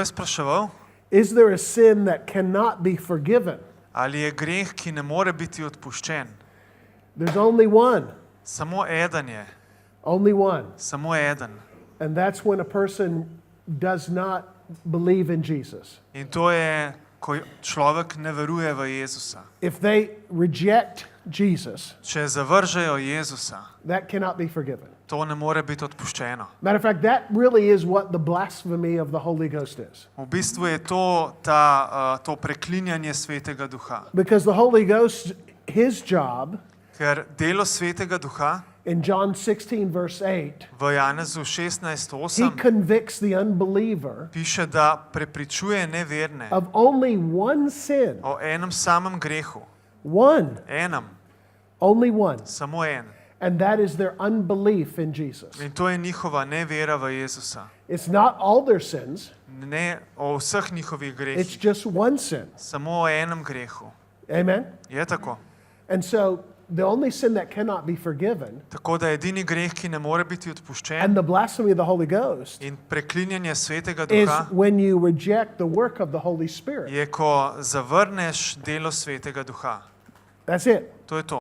je spraševal, is there a sin that cannot be forgiven? ali je greh, ki ne more biti odpuščen? There's only one. Samo eden je. Only one. Samo eden. And that's when a person does not believe in Jesus. In to je, ko človek ne veruje v Jezusa. If they reject Jesus, Če zavržejo Jezusa, that cannot be forgiven. to ne more biti odpuščeno. Matter of fact, that really is what the blasphemy of the Holy Ghost is. V bistvu je to preklinjanje Svetega Duha. Because the Holy Ghost, his job, Ker delo Svetega Duha in John 16 verse 8, v Janezu he 16:8 convicts the unbeliever piše, da prepričuje neverne of only one sin. o enem samem grehu. One. Enem. Only one. Samo en. And that is their unbelief in Jesus. In to je njihova nevera v Jezusa. It's not all their sins. Ne o vseh njihovih It's grehih. just one sin. Samo o enem grehu. Amen? Je tako. And so the only sin that cannot be forgiven Tako da edini greh, ki ne more biti and odpuščen the blasphemy of the Holy Ghost in preklinjanje Svetega is Duha, when you reject the work of the Holy Spirit. je, ko zavrneš delo Svetega Duha. That's it. To je to.